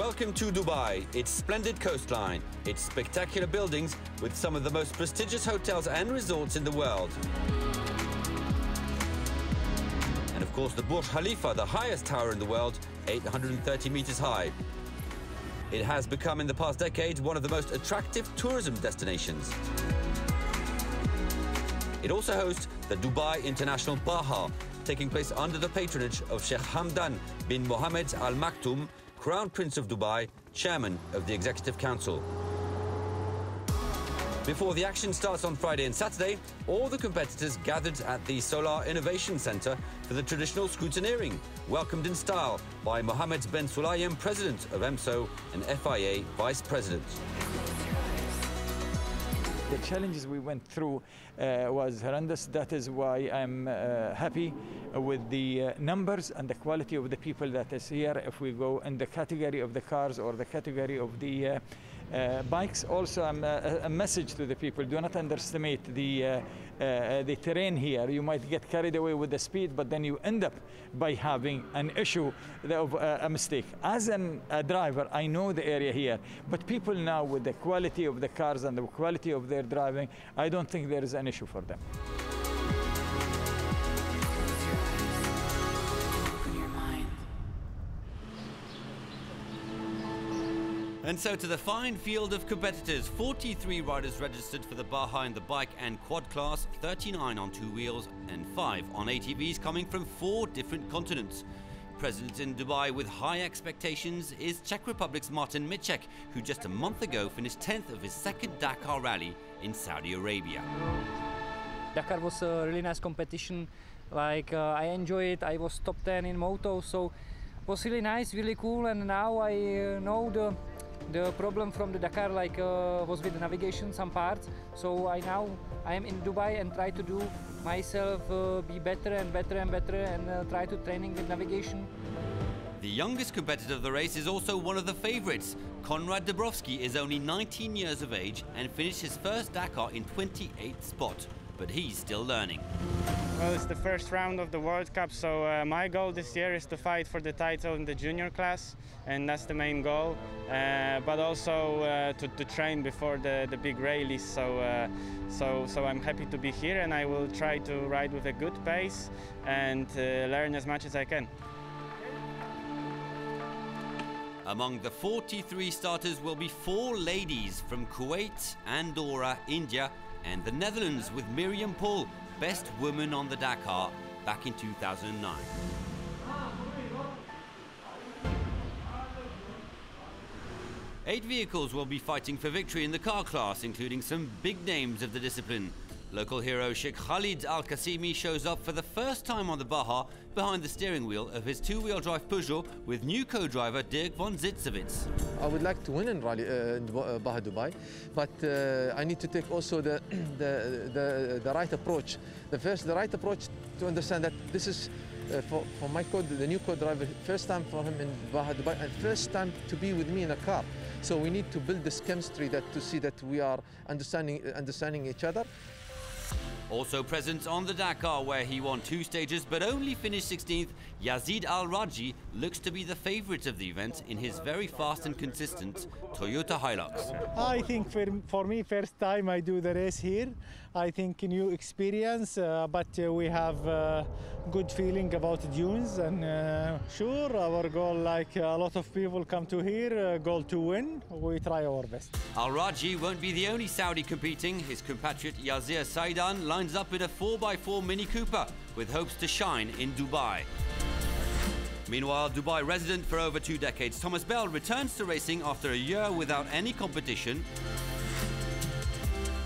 Welcome to Dubai, its splendid coastline, its spectacular buildings with some of the most prestigious hotels and resorts in the world. And of course the Burj Khalifa, the highest tower in the world, 830 meters high. It has become in the past decades one of the most attractive tourism destinations. It also hosts the Dubai International Baja, taking place under the patronage of Sheikh Hamdan bin Mohammed Al Maktoum, Crown Prince of Dubai, Chairman of the Executive Council. Before the action starts on Friday and Saturday, all the competitors gathered at the Solar Innovation Center for the traditional scrutineering, welcomed in style by Mohammed Ben Sulayem, President of EMSO, and FIA Vice President. The challenges we went through was horrendous. That is why I'm happy with the numbers and the quality of the people that is here. If we go in the category of the cars or the category of the bikes, also a message to the people: do not underestimate the terrain here. You might get carried away with the speed, but then you end up by having an issue of a mistake. As a driver, I know the area here, but people now, with the quality of the cars and the quality of their driving, I don't think there is an issue for them. And so to the fine field of competitors, 43 riders registered for the Baja in the bike and quad class, 39 on two wheels and 5 on ATVs coming from 4 different continents. Present in Dubai with high expectations is Czech Republic's Martin Micek, who just a month ago finished 10th of his second Dakar rally in Saudi Arabia. Dakar was a really nice competition. Like I enjoyed it. I was top 10 in moto, so it was really nice, really cool. And now I know the problem from the Dakar was with the navigation, some parts. So I am in Dubai and try to do myself be better and better and better and try to training with navigation. The youngest competitor of the race is also one of the favorites. Konrad Dabrowski is only 19 years of age and finished his first Dakar in 28th spot. But he's still learning. Well, it's the first round of the World Cup, so my goal this year is to fight for the title in the junior class, and that's the main goal. But also to train before the big rallies. So I'm happy to be here, and I will try to ride with a good pace and learn as much as I can. Among the 43 starters will be 4 ladies from Kuwait, Andorra, India, and the Netherlands, with Miriam Paul, best woman on the Dakar back in 2009. Eight vehicles will be fighting for victory in the car class, including some big names of the discipline. Local hero Sheikh Khalid Al-Qasimi shows up for the first time on the Baja behind the steering wheel of his two-wheel drive Peugeot with new co-driver Dirk von Zitzewitz. I would like to win in rally in Baja Dubai, but I need to take also the right approach. The right approach to understand that this is for my the new co-driver, first time for him in Baja Dubai and first time to be with me in a car. So we need to build this chemistry to see that we are understanding each other. Also present on the Dakar, where he won 2 stages but only finished 16th, Yazid Al-Raji looks to be the favourite of the event in his very fast and consistent Toyota Hilux. I think for me, first time I do the race here. I think a new experience, but we have good feeling about dunes, and sure, our goal, like a lot of people come to here, goal to win. We try our best. Al-Raji won't be the only Saudi competing. His compatriot Yazir Saidan lines up in a 4x4 Mini Cooper with hopes to shine in Dubai. Meanwhile, Dubai resident for over 2 decades, Thomas Bell returns to racing after a year without any competition.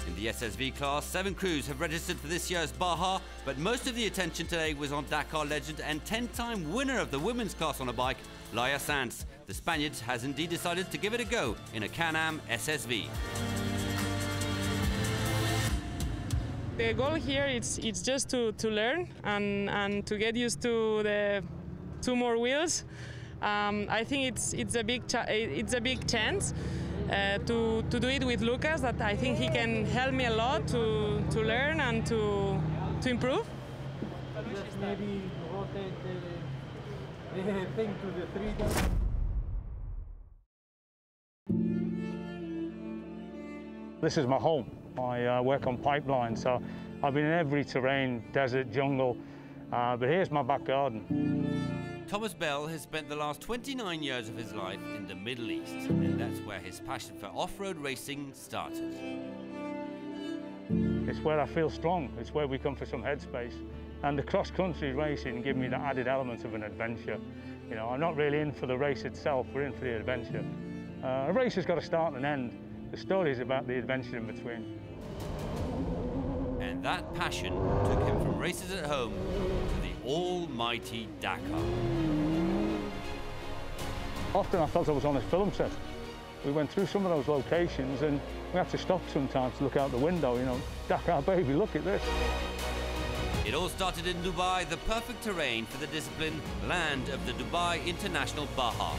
In the SSV class, 7 crews have registered for this year's Baja, but most of the attention today was on Dakar legend and 10-time winner of the women's class on a bike, Laia Sanz. The Spaniard has indeed decided to give it a go in a Can-Am SSV. The goal here is just to learn and to get used to the 2 more wheels. I think it's a big chance to do it with Lucas. That I think he can help me a lot to learn and to improve. Just maybe rotate the thing to the 3. This is my home. I work on pipelines, so I've been in every terrain, desert, jungle, but here's my back garden. Thomas Bell has spent the last 29 years of his life in the Middle East, and that's where his passion for off-road racing started. It's where I feel strong, it's where we come for some headspace. And the cross-country racing give me the added element of an adventure. You know, I'm not really in for the race itself, we're in for the adventure. A race has got a start and an end. The story is about the adventure in between. And that passion took him from races at home to the almighty Dakar. Often I felt I was on a film set. We went through some of those locations and we had to stop sometimes to look out the window, you know, Dakar baby, look at this. It all started in Dubai, the perfect terrain for the discipline, land of the Dubai International Baja.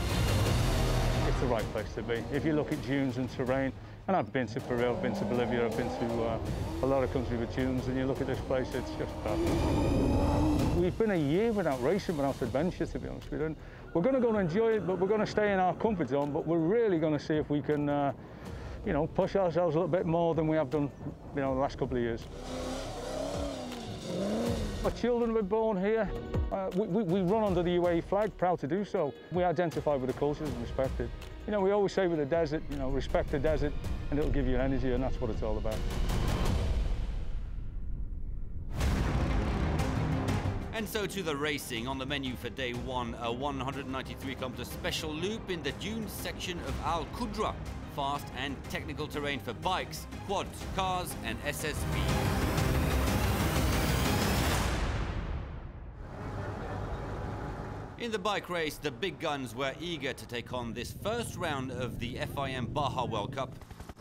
It's the right place to be. If you look at dunes and terrain, and I've been to Peru, I've been to Bolivia, I've been to a lot of countries with dunes, and you look at this place, it's just perfect. We've been a year without racing, without adventure, to be honest with you. We're going to go and enjoy it, but we're going to stay in our comfort zone, but we're really going to see if we can, you know, push ourselves a little bit more than we have done, you know, the last couple of years. Our children were born here. We run under the UAE flag, proud to do so. We identify with the culture and respect it. You know, we always say with the desert, you know, respect the desert and it'll give you energy, and that's what it's all about. And so to the racing. On the menu for day one, a 193-kilometer special loop in the dunes section of Al Qudra. Fast and technical terrain for bikes, quads, cars and SSV. In the bike race, the big guns were eager to take on this first round of the FIM Baja World Cup.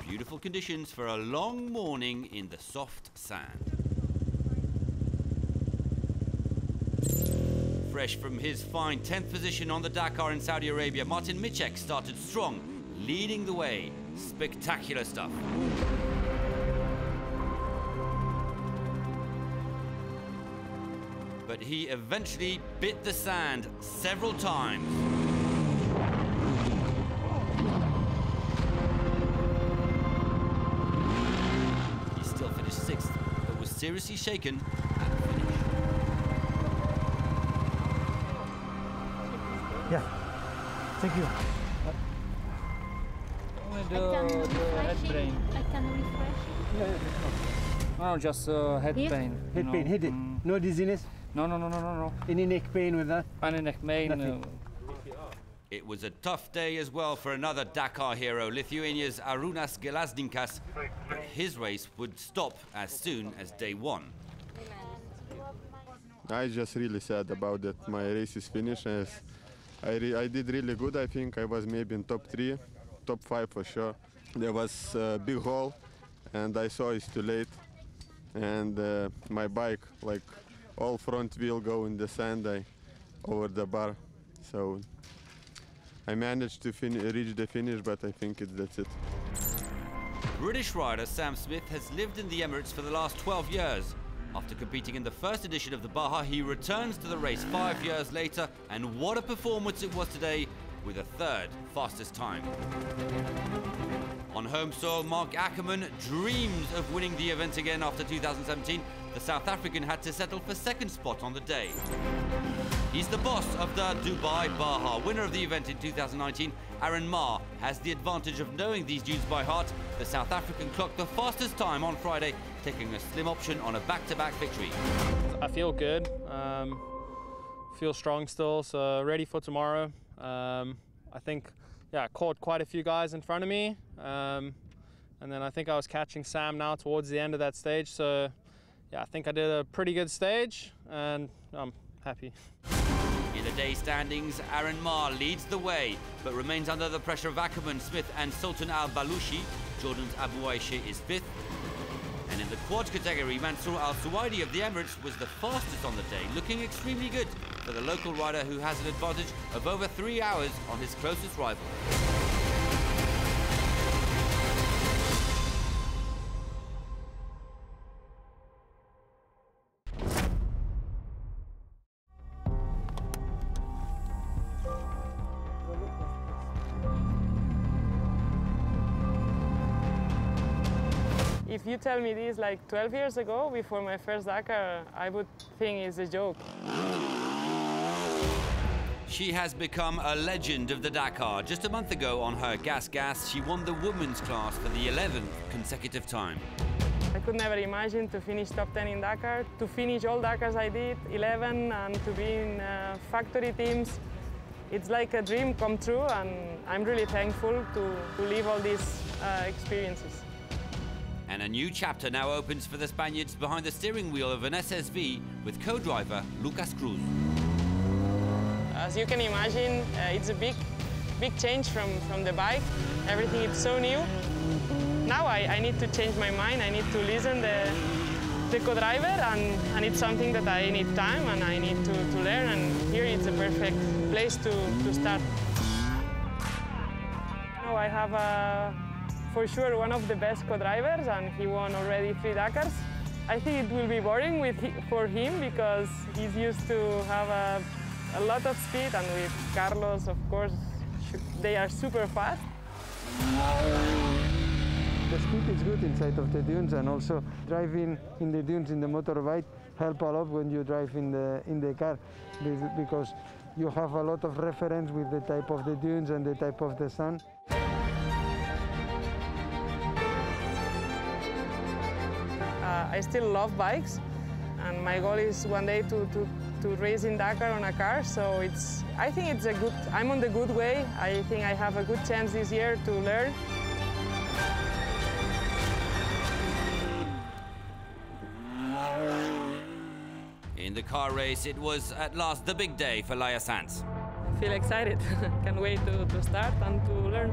Beautiful conditions for a long morning in the soft sand. Fresh from his fine 10th position on the Dakar in Saudi Arabia, Martin Micek started strong, leading the way. Spectacular stuff. But he eventually bit the sand several times. He still finished 6th, but was seriously shaken at the finish. Yeah, thank you. Head pain. I can refresh it. No, just head Here? pain. Head pain, hit it. No dizziness? No. Any neck pain with that? Any neck pain. Nothing. It was a tough day as well for another Dakar hero, Lithuania's Arūnas Gelažninkas. But his race would stop as soon as day one. I just really sad about that my race is finished. As I did really good. I think I was maybe in top 3, top 5 for sure. There was a big hole and I saw it's too late. And my bike, like all front wheel go in the sand over the bar. So I managed to reach the finish, but I think that's it. British rider Sam Smith has lived in the Emirates for the last 12 years. After competing in the first edition of the Baja, he returns to the race 5 years later, and what a performance it was today, with a 3rd fastest time. On home soil, Mark Ackerman dreams of winning the event again after 2017. The South African had to settle for 2nd spot on the day. He's the boss of the Dubai Baja. Winner of the event in 2019, Aaron Marr has the advantage of knowing these dunes by heart. The South African clocked the fastest time on Friday, taking a slim option on a back-to-back victory. I feel good, feel strong still, so ready for tomorrow. I think, yeah, I caught quite a few guys in front of me, and then I think I was catching Sam now towards the end of that stage, so yeah, I think I did a pretty good stage, and I'm happy. In the day standings, Aaron Marr leads the way, but remains under the pressure of Ackerman, Smith and Sultan Al-Balushi. Jordan's Abu Aisha is 5th. And in the quad category, Mansour Al-Suwaidi of the Emirates was the fastest on the day, looking extremely good for the local rider who has an advantage of over 3 hours on his closest rival. if you tell me this like 12 years ago, before my first Dakar, I would think it's a joke. She has become a legend of the Dakar. Just a month ago on her gas, she won the women's class for the 11th consecutive time. I could never imagine to finish top 10 in Dakar, to finish all Dakars I did, 11, and to be in factory teams. It's like a dream come true, and I'm really thankful to live all these experiences. And a new chapter now opens for the Spaniards behind the steering wheel of an SSV with co-driver Lucas Cruz. As you can imagine, it's a big change from the bike. Everything is so new. Now I need to change my mind. I need to listen the co-driver, and it's something that I need time and I need to learn. And here it's a perfect place to start. Now I have for sure one of the best co-drivers, and he won already 3 Dakars. I think it will be boring for him because he's used to have a lot of speed, and with Carlos, of course, they are super fast. The speed is good inside of the dunes, and also driving in the dunes in the motorbike help a lot when you drive in the car, because you have a lot of reference with the type of the dunes and the type of the sun. I still love bikes, and my goal is one day to race in Dakar on a car. So I think it's I'm on the good way. I think I have a good chance this year to learn. In the car race, it was at last the big day for Laia Sanz. I feel excited. Can't wait to start and to learn.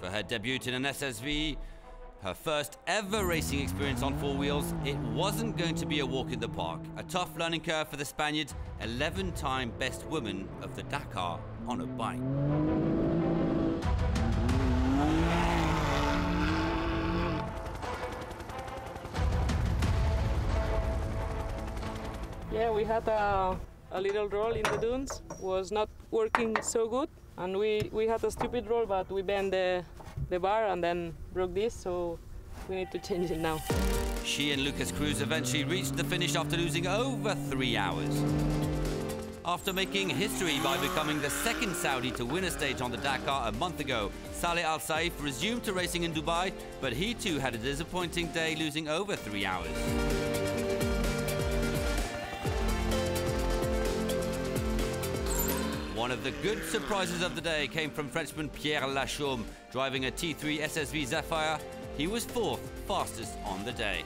For her debut in an SSV, her first ever racing experience on 4 wheels, it wasn't going to be a walk in the park. A tough learning curve for the Spaniard, 11-time best woman of the Dakar on a bike. Yeah, we had a little roll in the dunes. Was not working so good, and we had a stupid roll, but we bent the bar and then broke this, so we need to change it now. She and Lucas Cruz eventually reached the finish after losing over 3 hours. After making history by becoming the second Saudi to win a stage on the Dakar a month ago, Saleh Al Saif resumed to racing in Dubai, but he too had a disappointing day, losing over 3 hours. One of the good surprises of the day came from Frenchman Pierre Lachaume, driving a T3 SSV Zephyr. He was 4th fastest on the day.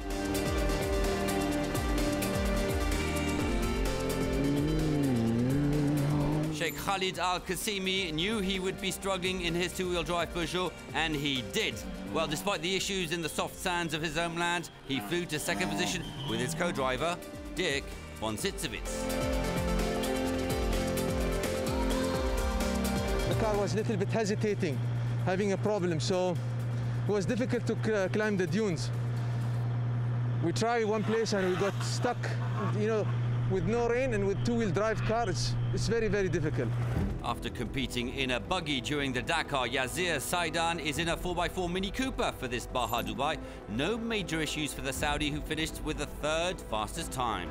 Sheikh Khalid Al-Qasimi knew he would be struggling in his 2-wheel drive Peugeot, and he did. Well, despite the issues in the soft sands of his homeland, he flew to 2nd position with his co-driver, Dirk von Sitzewitz. The car was a little bit hesitating, having a problem, so it was difficult to climb the dunes. We tried one place and we got stuck, with no rain and with 2-wheel drive cars. It's very, very difficult. After competing in a buggy during the Dakar, Yazir Saidan is in a 4x4 Mini Cooper for this Baja Dubai. No major issues for the Saudi, who finished with the 3rd fastest time.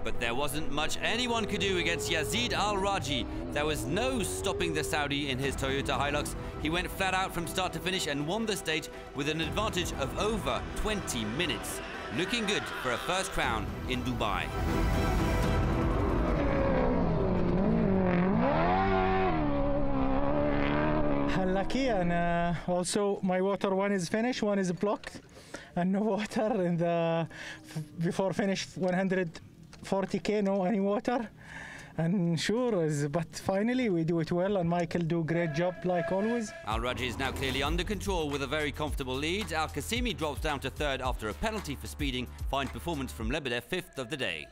But there wasn't much anyone could do against Yazid Al-Raji. There was no stopping the Saudi in his Toyota Hilux. He went flat out from start to finish and won the stage with an advantage of over 20 minutes. Looking good for a first crown in Dubai. Lucky, and also my water one is finished, one is blocked, and no water. And before finish 140k, no any water. And sure, but finally we do it well, and Michael do great job like always. Al-Raji is now clearly under control with a very comfortable lead. Al-Qasimi drops down to 3rd after a penalty for speeding. Fine performance from Lebedev, 5th of the day.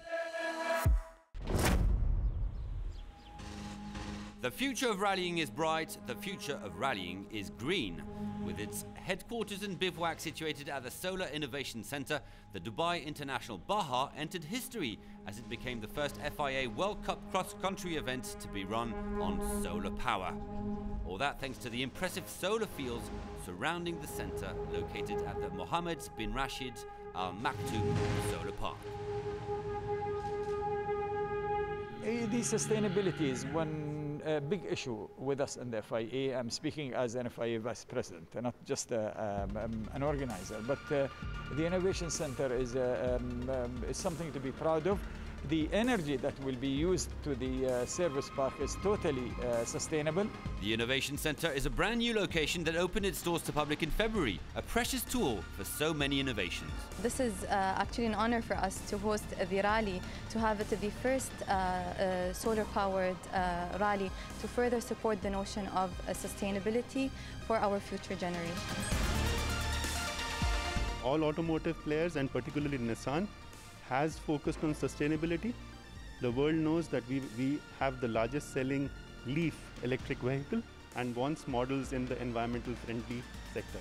The future of rallying is bright, the future of rallying is green. With its headquarters and bivouac situated at the Solar Innovation Center, the Dubai International Baja entered history as it became the first FIA World Cup cross-country event to be run on solar power. All that thanks to the impressive solar fields surrounding the center located at the Mohammed bin Rashid Al Maktoum Solar Park. The sustainability is one big issue with us in the FIA. I'm speaking as an FIA vice president, not just an organizer. But the Innovation Center is something to be proud of. The energy that will be used to the service park is totally sustainable. The Innovation Center is a brand new location that opened its doors to public in February, a precious tool for so many innovations. This is actually an honor for us to host the rally, to have it the first solar-powered rally to further support the notion of sustainability for our future generations. All automotive players, and particularly Nissan, has focused on sustainability. The world knows that we have the largest selling Leaf electric vehicle and wants models in the environmental friendly sector.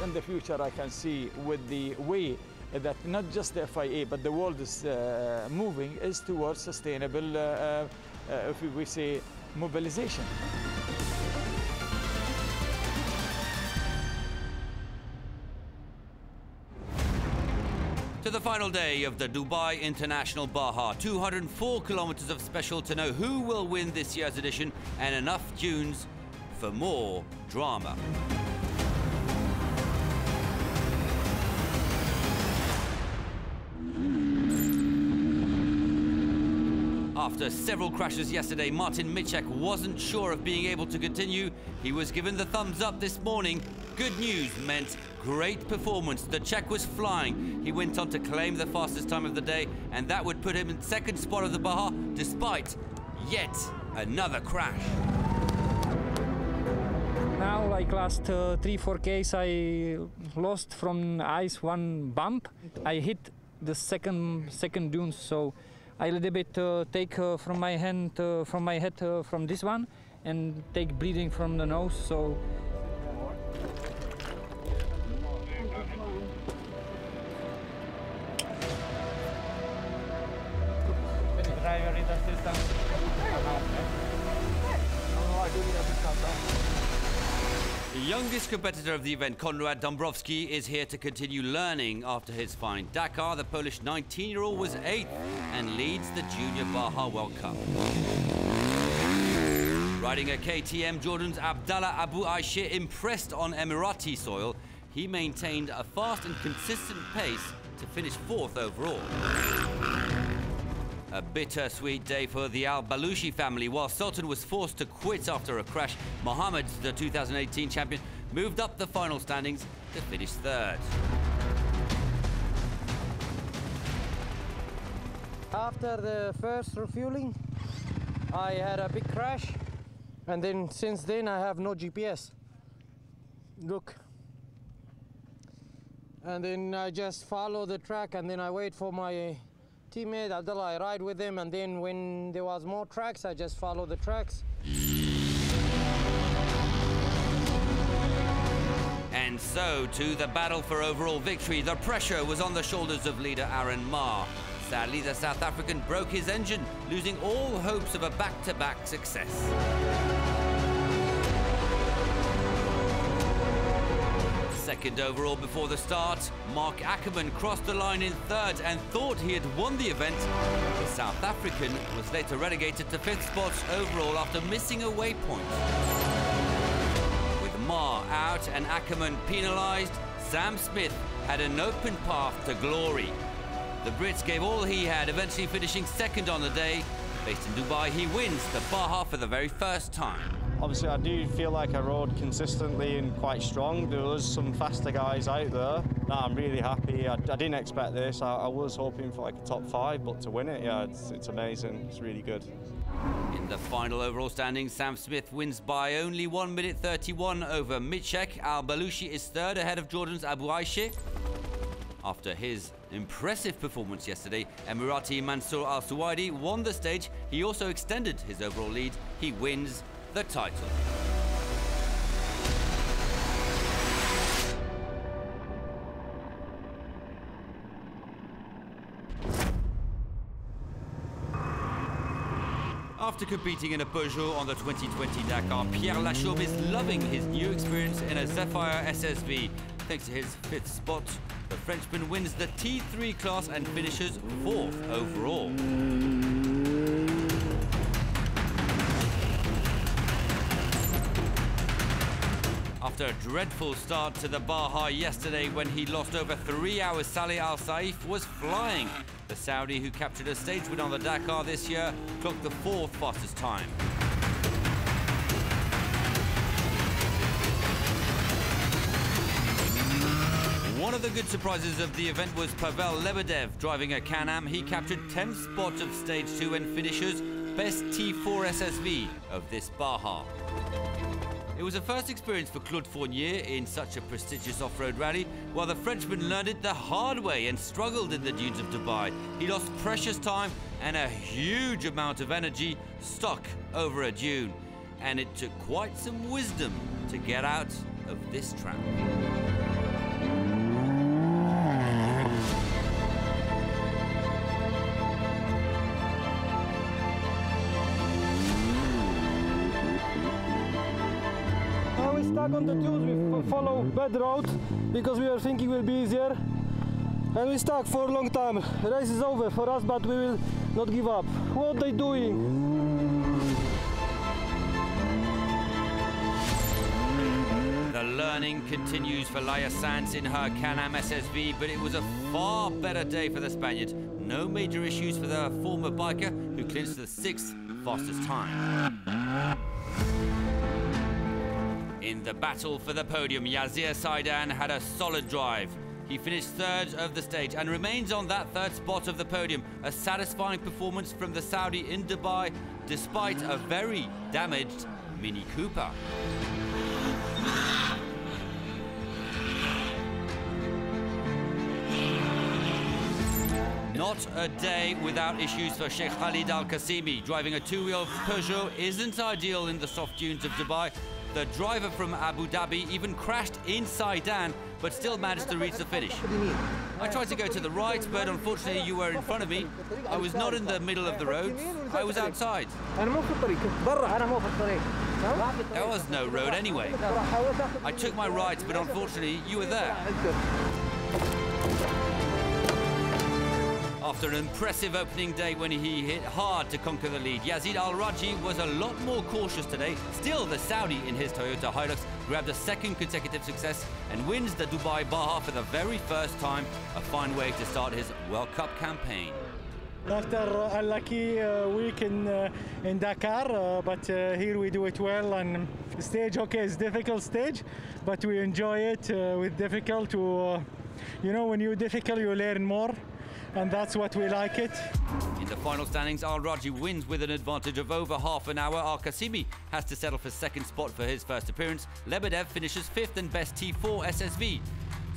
In the future, I can see with the way that not just the FIA but the world is moving is towards sustainable, if we say, mobilization. To the final day of the Dubai International Baja, 204 kilometers of special to know who will win this year's edition, and enough tunes for more drama. After several crashes yesterday, Martin Mitchek wasn't sure of being able to continue. He was given the thumbs up this morning. Good news meant great performance. The Czech was flying. He went on to claim the fastest time of the day, and that would put him in second spot of the Baja, despite yet another crash. Now, like last 3-4 Ks, I lost from ice one bump. I hit the second dune, so I a little bit take from my hand, from my head, from this one, and take bleeding from the nose. So. The youngest competitor of the event, Konrad Dąbrowski, is here to continue learning after his fine Dakar. The Polish 19-year-old was 8th and leads the Junior Baja World Cup. Riding a KTM, Jordan's Abdallah Abu Aisheh impressed on Emirati soil. He maintained a fast and consistent pace to finish 4th overall. A bittersweet day for the Al-Balushi family. While Sultan was forced to quit after a crash, Mohammed, the 2018 champion, moved up the final standings to finish 3rd. After the first refueling, I had a big crash, and then since then I have no GPS. Look. And then I just follow the track, and then I wait for my teammate Abdullah. I ride with him, and then when there was more tracks, I just follow the tracks. And so to the battle for overall victory. The pressure was on the shoulders of leader Aaron Marr. Sadly, the South African broke his engine, losing all hopes of a back-to-back success. Second overall before the start, Mark Ackerman crossed the line in 3rd and thought he had won the event. The South African was later relegated to 5th spot overall after missing a waypoint. With Marr out and Ackerman penalised, Sam Smith had an open path to glory. The Brits gave all he had, eventually finishing 2nd on the day. Based in Dubai, he wins the Baja for the very first time. Obviously, I do feel like I rode consistently and quite strong. There was some faster guys out there. No, I'm really happy. I didn't expect this. I was hoping for like a top 5, but to win it, yeah, it's amazing. It's really good. In the final overall standings, Sam Smith wins by only 1 minute 31 over Mitchek. Al-Balushi is 3rd ahead of Jordan's Abu Aisheh. After his impressive performance yesterday, Emirati Mansour Al Suwaidi won the stage. He also extended his overall lead. He wins the title. After competing in a Peugeot on the 2020 Dakar, Pierre Lachaume is loving his new experience in a Zephyr SSV. Thanks to his 5th spot, the Frenchman wins the T3 class and finishes 4th overall. After a dreadful start to the Baja yesterday when he lost over 3 hours, Saleh Al Saif was flying. The Saudi, who captured a stage win on the Dakar this year, clocked the 4th fastest time. One of the good surprises of the event was Pavel Lebedev driving a Can-Am. He captured 10th spot of stage 2 and finishes best T4 SSV of this Baja. It was a first experience for Claude Fournier in such a prestigious off-road rally, while the Frenchman learned it the hard way and struggled in the dunes of Dubai. He lost precious time and a huge amount of energy stuck over a dune. And it took quite some wisdom to get out of this trap. Stuck on the dunes, we follow bad road because we were thinking it will be easier, and we stuck for a long time. The race is over for us, but we will not give up. What they doing? The learning continues for Laia Sanz in her Can-Am SSV, but it was a far better day for the Spaniard. No major issues for the former biker, who clinched the 6th fastest time. In the battle for the podium, Yazir Saidan had a solid drive. He finished 3rd of the stage and remains on that 3rd spot of the podium. A satisfying performance from the Saudi in Dubai, despite a very damaged Mini Cooper. Not a day without issues for Sheikh Khalid Al-Qasimi. Driving a 2-wheel Peugeot isn't ideal in the soft dunes of Dubai. The driver from Abu Dhabi even crashed inside Dan, but still managed to reach the finish. I tried to go to the right, but unfortunately you were in front of me. I was not in the middle of the road, I was outside. There was no road anyway. I took my right, but unfortunately you were there. After an impressive opening day when he hit hard to conquer the lead, Yazid Al-Raji was a lot more cautious today. Still, the Saudi in his Toyota Hilux grabbed a 2nd consecutive success and wins the Dubai Baja for the very first time. A fine way to start his World Cup campaign. After a lucky week in Dakar, but here we do it well. And the stage, okay, it's a difficult stage, but we enjoy it. With difficult, you know, when you're difficult, you learn more. And that's what we like it. In the final standings, Al-Raji wins with an advantage of over half an hour. Al-Qasimi has to settle for 2nd spot for his first appearance. Lebedev finishes 5th and best T4 SSV.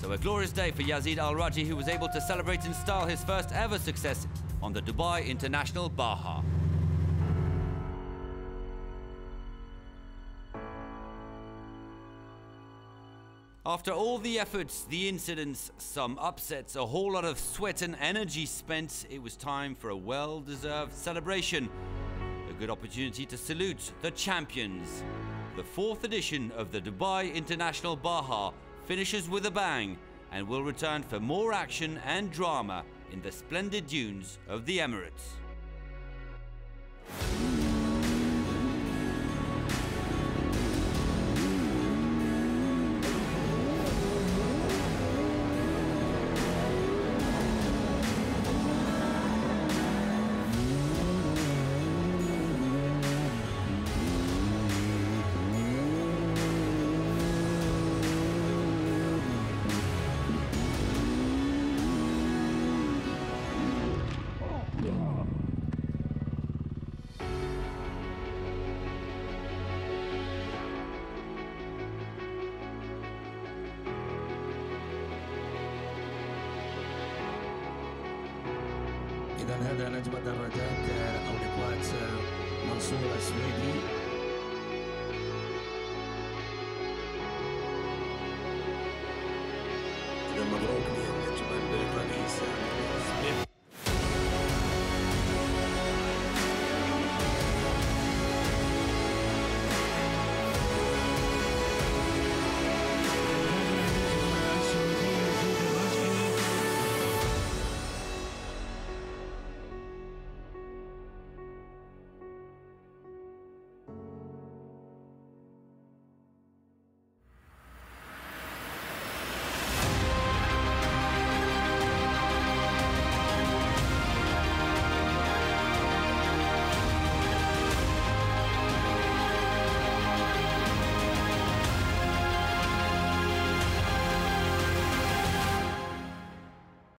So a glorious day for Yazid Al-Raji, who was able to celebrate in style his first ever success on the Dubai International Baja. After all the efforts, the incidents, some upsets, a whole lot of sweat and energy spent, it was time for a well-deserved celebration. A good opportunity to salute the champions. The 4th edition of the Dubai International Baja finishes with a bang and will return for more action and drama in the splendid dunes of the Emirates. هذا نجم الدراجات أو نقاط منصور السويدي. إذا مبروك للنجم البريطاني